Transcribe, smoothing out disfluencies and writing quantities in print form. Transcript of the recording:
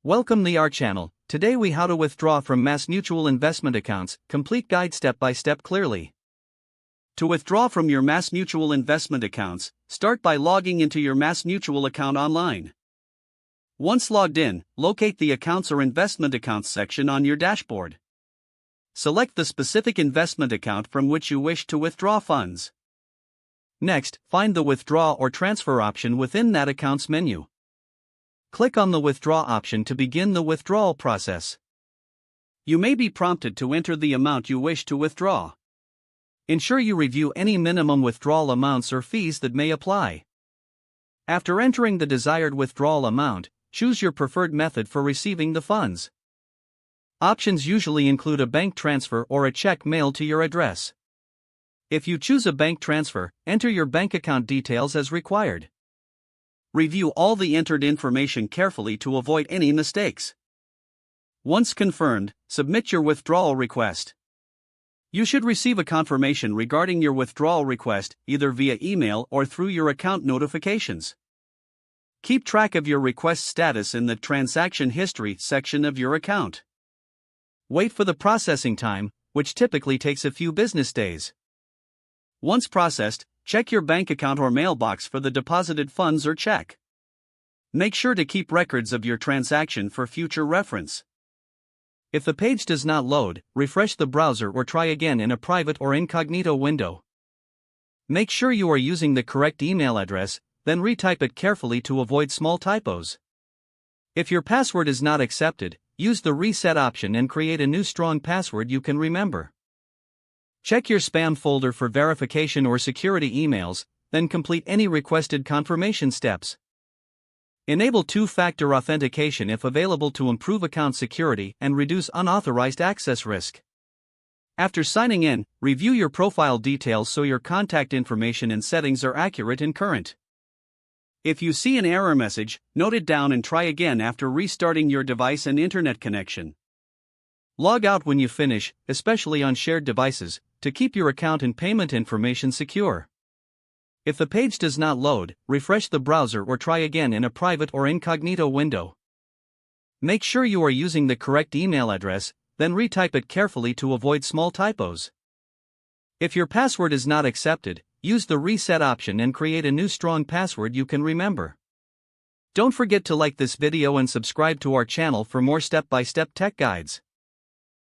Welcome to our channel. Today we how to withdraw from MassMutual investment accounts, complete guide step by step clearly. To withdraw from your MassMutual investment accounts, start by logging into your MassMutual account online. Once logged in, locate the Accounts or Investment Accounts section on your dashboard. Select the specific investment account from which you wish to withdraw funds. Next, find the Withdraw or Transfer option within that account's menu. Click on the Withdraw option to begin the withdrawal process. You may be prompted to enter the amount you wish to withdraw. Ensure you review any minimum withdrawal amounts or fees that may apply. After entering the desired withdrawal amount, choose your preferred method for receiving the funds. Options usually include a bank transfer or a check mailed to your address. If you choose a bank transfer, enter your bank account details as required. Review all the entered information carefully to avoid any mistakes. Once confirmed, submit your withdrawal request. You should receive a confirmation regarding your withdrawal request either via email or through your account notifications. Keep track of your request status in the Transaction History section of your account. Wait for the processing time, which typically takes a few business days. Once processed, check your bank account or mailbox for the deposited funds or check. Make sure to keep records of your transaction for future reference. If the page does not load, refresh the browser or try again in a private or incognito window. Make sure you are using the correct email address, then retype it carefully to avoid small typos. If your password is not accepted, use the Reset option and create a new strong password you can remember. Check your spam folder for verification or security emails, then complete any requested confirmation steps. Enable two-factor authentication if available to improve account security and reduce unauthorized access risk. After signing in, review your profile details so your contact information and settings are accurate and current. If you see an error message, note it down and try again after restarting your device and internet connection. Log out when you finish, especially on shared devices, to keep your account and payment information secure. If the page does not load, refresh the browser or try again in a private or incognito window. Make sure you are using the correct email address, then retype it carefully to avoid small typos. If your password is not accepted, use the Reset option and create a new strong password you can remember. Don't forget to like this video and subscribe to our channel for more step-by-step tech guides.